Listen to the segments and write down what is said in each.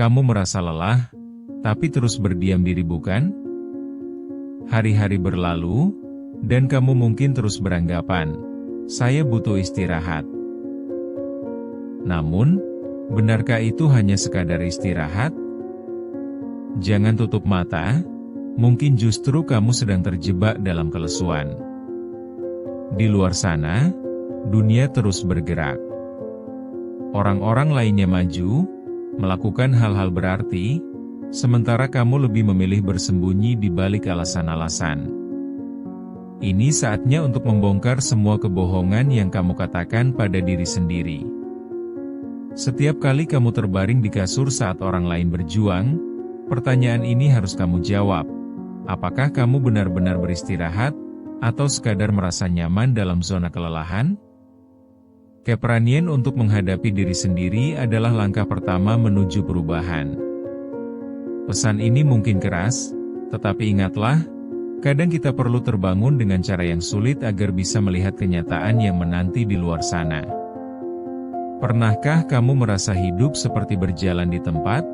Kamu merasa lelah, tapi terus berdiam diri bukan? Hari-hari berlalu, dan kamu mungkin terus beranggapan, saya butuh istirahat. Namun, benarkah itu hanya sekadar istirahat? Jangan tutup mata, mungkin justru kamu sedang terjebak dalam kelesuan. Di luar sana, dunia terus bergerak. Orang-orang lainnya maju, melakukan hal-hal berarti, sementara kamu lebih memilih bersembunyi di balik alasan-alasan. Ini saatnya untuk membongkar semua kebohongan yang kamu katakan pada diri sendiri. Setiap kali kamu terbaring di kasur saat orang lain berjuang, pertanyaan ini harus kamu jawab. Apakah kamu benar-benar beristirahat, atau sekadar merasa nyaman dalam zona kelelahan? Keberanian untuk menghadapi diri sendiri adalah langkah pertama menuju perubahan. Pesan ini mungkin keras, tetapi ingatlah, kadang kita perlu terbangun dengan cara yang sulit agar bisa melihat kenyataan yang menanti di luar sana. Pernahkah kamu merasa hidup seperti berjalan di tempat?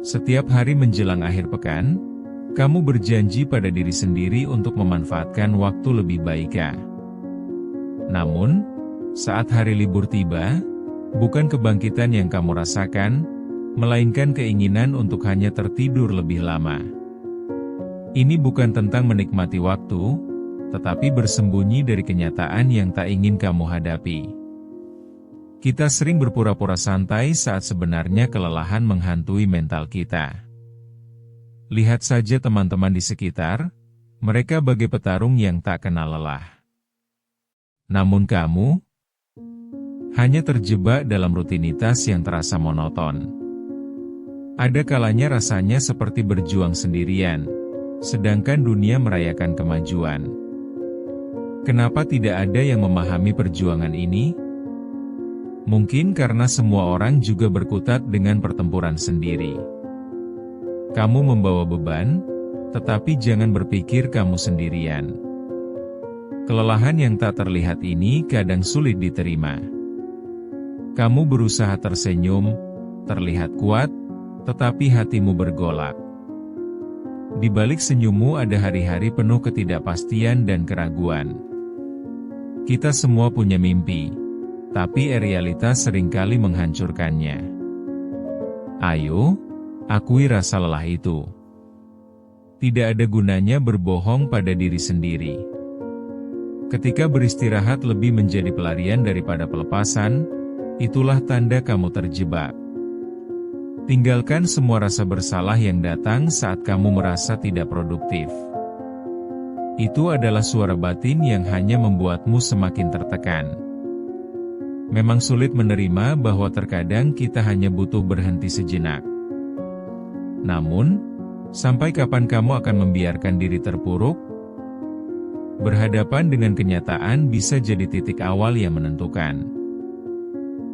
Setiap hari menjelang akhir pekan, kamu berjanji pada diri sendiri untuk memanfaatkan waktu lebih baik. Namun, saat hari libur tiba, bukan kebangkitan yang kamu rasakan, melainkan keinginan untuk hanya tertidur lebih lama. Ini bukan tentang menikmati waktu, tetapi bersembunyi dari kenyataan yang tak ingin kamu hadapi. Kita sering berpura-pura santai saat sebenarnya kelelahan menghantui mental kita. Lihat saja teman-teman di sekitar, mereka bagai petarung yang tak kenal lelah. Namun kamu hanya terjebak dalam rutinitas yang terasa monoton. Ada kalanya rasanya seperti berjuang sendirian, sedangkan dunia merayakan kemajuan. Kenapa tidak ada yang memahami perjuangan ini? Mungkin karena semua orang juga berkutat dengan pertempuran sendiri. Kamu membawa beban, tetapi jangan berpikir kamu sendirian. Kelelahan yang tak terlihat ini kadang sulit diterima. Kamu berusaha tersenyum, terlihat kuat, tetapi hatimu bergolak. Di balik senyummu ada hari-hari penuh ketidakpastian dan keraguan. Kita semua punya mimpi, tapi realitas seringkali menghancurkannya. Ayo, akui rasa lelah itu. Tidak ada gunanya berbohong pada diri sendiri. Ketika beristirahat lebih menjadi pelarian daripada pelepasan, itulah tanda kamu terjebak. Tinggalkan semua rasa bersalah yang datang saat kamu merasa tidak produktif. Itu adalah suara batin yang hanya membuatmu semakin tertekan. Memang sulit menerima bahwa terkadang kita hanya butuh berhenti sejenak. Namun, sampai kapan kamu akan membiarkan diri terpuruk? Berhadapan dengan kenyataan bisa jadi titik awal yang menentukan.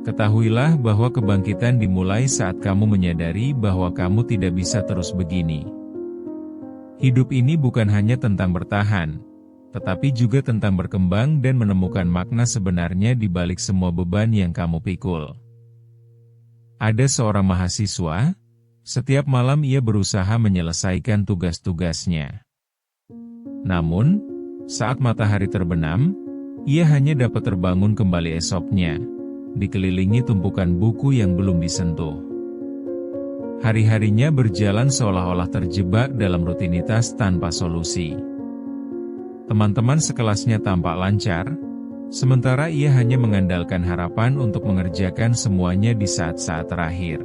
Ketahuilah bahwa kebangkitan dimulai saat kamu menyadari bahwa kamu tidak bisa terus begini. Hidup ini bukan hanya tentang bertahan, tetapi juga tentang berkembang dan menemukan makna sebenarnya di balik semua beban yang kamu pikul. Ada seorang mahasiswa, setiap malam ia berusaha menyelesaikan tugas-tugasnya. Namun, saat matahari terbenam, ia hanya dapat terbangun kembali esoknya, dikelilingi tumpukan buku yang belum disentuh. Hari-harinya berjalan seolah-olah terjebak dalam rutinitas tanpa solusi. Teman-teman sekelasnya tampak lancar, sementara ia hanya mengandalkan harapan untuk mengerjakan semuanya di saat-saat terakhir.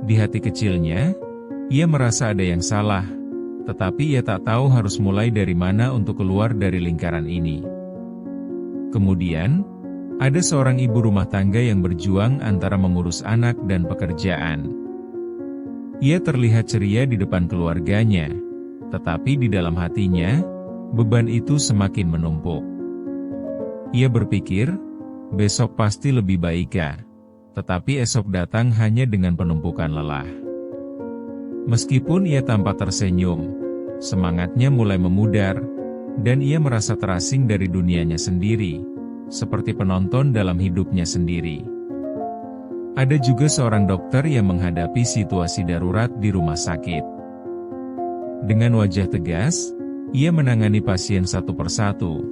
Di hati kecilnya, ia merasa ada yang salah, tetapi ia tak tahu harus mulai dari mana untuk keluar dari lingkaran ini. Kemudian, ada seorang ibu rumah tangga yang berjuang antara mengurus anak dan pekerjaan. Ia terlihat ceria di depan keluarganya, tetapi di dalam hatinya, beban itu semakin menumpuk. Ia berpikir, besok pasti lebih baik, tetapi esok datang hanya dengan penumpukan lelah. Meskipun ia tampak tersenyum, semangatnya mulai memudar, dan ia merasa terasing dari dunianya sendiri, seperti penonton dalam hidupnya sendiri. Ada juga seorang dokter yang menghadapi situasi darurat di rumah sakit. Dengan wajah tegas, ia menangani pasien satu persatu,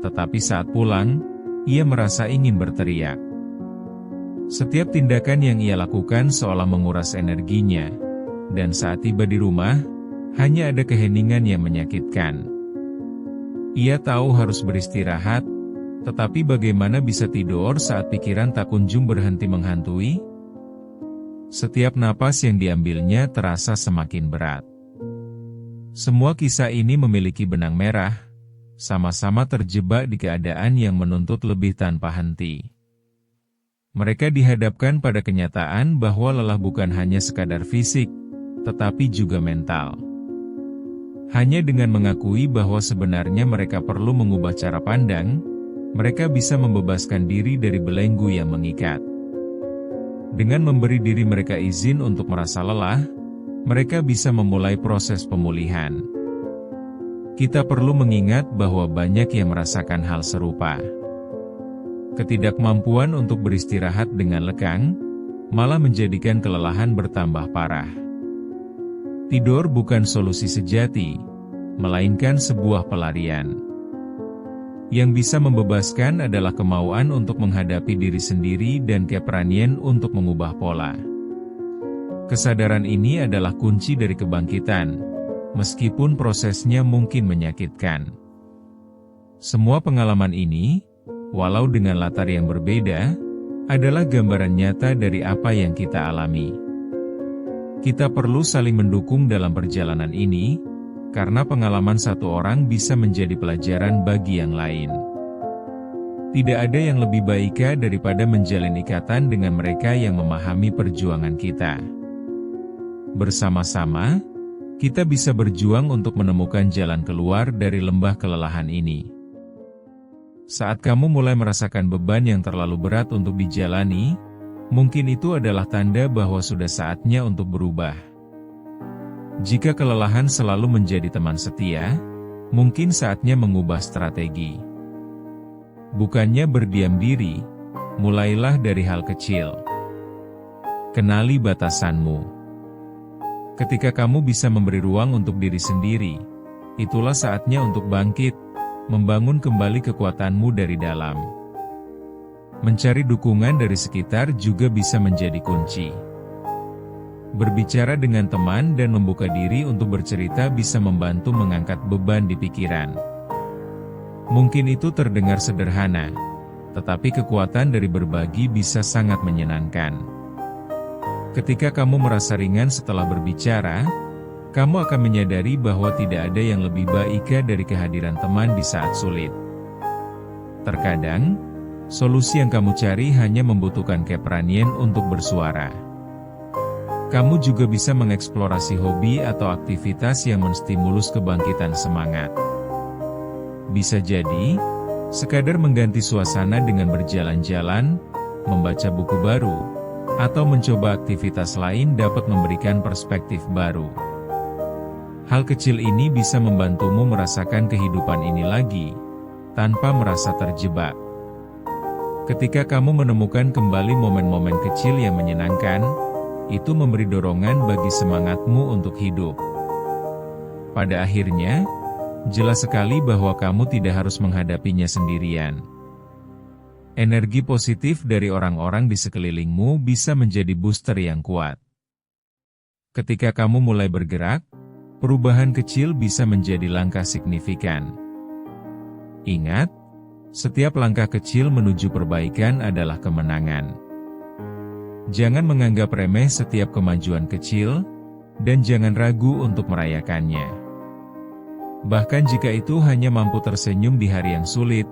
tetapi saat pulang, ia merasa ingin berteriak. Setiap tindakan yang ia lakukan seolah menguras energinya, dan saat tiba di rumah, hanya ada keheningan yang menyakitkan. Ia tahu harus beristirahat, tetapi bagaimana bisa tidur saat pikiran tak kunjung berhenti menghantui? Setiap napas yang diambilnya terasa semakin berat. Semua kisah ini memiliki benang merah, sama-sama terjebak di keadaan yang menuntut lebih tanpa henti. Mereka dihadapkan pada kenyataan bahwa lelah bukan hanya sekadar fisik, tetapi juga mental. Hanya dengan mengakui bahwa sebenarnya mereka perlu mengubah cara pandang, mereka bisa membebaskan diri dari belenggu yang mengikat. Dengan memberi diri mereka izin untuk merasa lelah, mereka bisa memulai proses pemulihan. Kita perlu mengingat bahwa banyak yang merasakan hal serupa. Ketidakmampuan untuk beristirahat dengan lekang, malah menjadikan kelelahan bertambah parah. Tidur bukan solusi sejati, melainkan sebuah pelarian. Yang bisa membebaskan adalah kemauan untuk menghadapi diri sendiri dan keberanian untuk mengubah pola. Kesadaran ini adalah kunci dari kebangkitan, meskipun prosesnya mungkin menyakitkan. Semua pengalaman ini, walau dengan latar yang berbeda, adalah gambaran nyata dari apa yang kita alami. Kita perlu saling mendukung dalam perjalanan ini, karena pengalaman satu orang bisa menjadi pelajaran bagi yang lain. Tidak ada yang lebih baik daripada menjalin ikatan dengan mereka yang memahami perjuangan kita. Bersama-sama, kita bisa berjuang untuk menemukan jalan keluar dari lembah kelelahan ini. Saat kamu mulai merasakan beban yang terlalu berat untuk dijalani, mungkin itu adalah tanda bahwa sudah saatnya untuk berubah. Jika kelelahan selalu menjadi teman setia, mungkin saatnya mengubah strategi. Bukannya berdiam diri, mulailah dari hal kecil. Kenali batasanmu. Ketika kamu bisa memberi ruang untuk diri sendiri, itulah saatnya untuk bangkit, membangun kembali kekuatanmu dari dalam. Mencari dukungan dari sekitar juga bisa menjadi kunci. Berbicara dengan teman dan membuka diri untuk bercerita bisa membantu mengangkat beban di pikiran. Mungkin itu terdengar sederhana, tetapi kekuatan dari berbagi bisa sangat menyenangkan. Ketika kamu merasa ringan setelah berbicara, kamu akan menyadari bahwa tidak ada yang lebih baik dari kehadiran teman di saat sulit. Terkadang, solusi yang kamu cari hanya membutuhkan keberanian untuk bersuara. Kamu juga bisa mengeksplorasi hobi atau aktivitas yang menstimulus kebangkitan semangat. Bisa jadi, sekadar mengganti suasana dengan berjalan-jalan, membaca buku baru, atau mencoba aktivitas lain dapat memberikan perspektif baru. Hal kecil ini bisa membantumu merasakan kehidupan ini lagi, tanpa merasa terjebak. Ketika kamu menemukan kembali momen-momen kecil yang menyenangkan, itu memberi dorongan bagi semangatmu untuk hidup. Pada akhirnya, jelas sekali bahwa kamu tidak harus menghadapinya sendirian. Energi positif dari orang-orang di sekelilingmu bisa menjadi booster yang kuat. Ketika kamu mulai bergerak, perubahan kecil bisa menjadi langkah signifikan. Ingat, setiap langkah kecil menuju perbaikan adalah kemenangan. Jangan menganggap remeh setiap kemajuan kecil, dan jangan ragu untuk merayakannya. Bahkan jika itu hanya mampu tersenyum di hari yang sulit,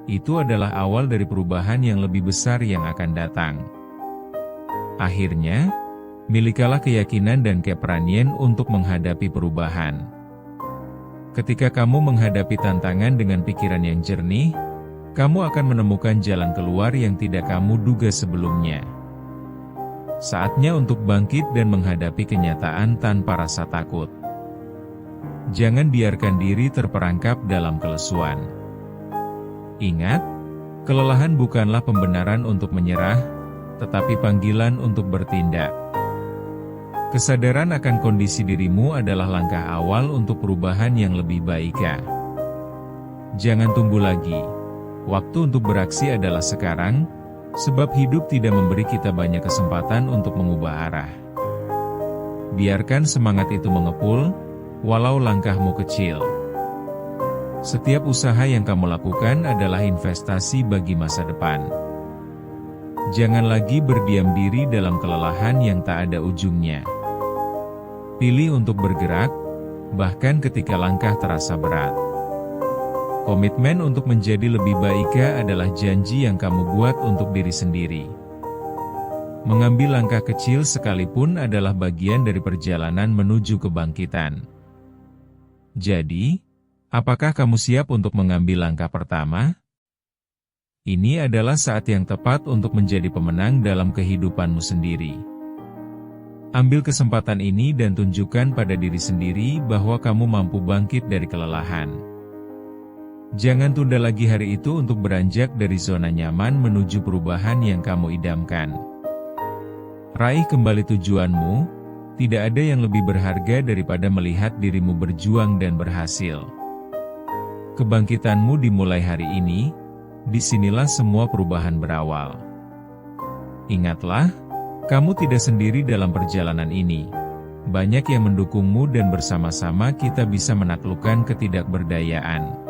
itu adalah awal dari perubahan yang lebih besar yang akan datang. Akhirnya, milikalah keyakinan dan keberanian untuk menghadapi perubahan. Ketika kamu menghadapi tantangan dengan pikiran yang jernih, kamu akan menemukan jalan keluar yang tidak kamu duga sebelumnya. Saatnya untuk bangkit dan menghadapi kenyataan tanpa rasa takut. Jangan biarkan diri terperangkap dalam kelesuan. Ingat, kelelahan bukanlah pembenaran untuk menyerah, tetapi panggilan untuk bertindak. Kesadaran akan kondisi dirimu adalah langkah awal untuk perubahan yang lebih baik. Jangan tunggu lagi. Waktu untuk beraksi adalah sekarang, sebab hidup tidak memberi kita banyak kesempatan untuk mengubah arah. Biarkan semangat itu mengepul, walau langkahmu kecil. Setiap usaha yang kamu lakukan adalah investasi bagi masa depan. Jangan lagi berdiam diri dalam kelelahan yang tak ada ujungnya. Pilih untuk bergerak, bahkan ketika langkah terasa berat. Komitmen untuk menjadi lebih baik adalah janji yang kamu buat untuk diri sendiri. Mengambil langkah kecil sekalipun adalah bagian dari perjalanan menuju kebangkitan. Jadi, apakah kamu siap untuk mengambil langkah pertama? Ini adalah saat yang tepat untuk menjadi pemenang dalam kehidupanmu sendiri. Ambil kesempatan ini dan tunjukkan pada diri sendiri bahwa kamu mampu bangkit dari kelelahan. Jangan tunda lagi hari itu untuk beranjak dari zona nyaman menuju perubahan yang kamu idamkan. Raih kembali tujuanmu, tidak ada yang lebih berharga daripada melihat dirimu berjuang dan berhasil. Kebangkitanmu dimulai hari ini, disinilah semua perubahan berawal. Ingatlah, kamu tidak sendiri dalam perjalanan ini. Banyak yang mendukungmu dan bersama-sama kita bisa menaklukkan ketidakberdayaan.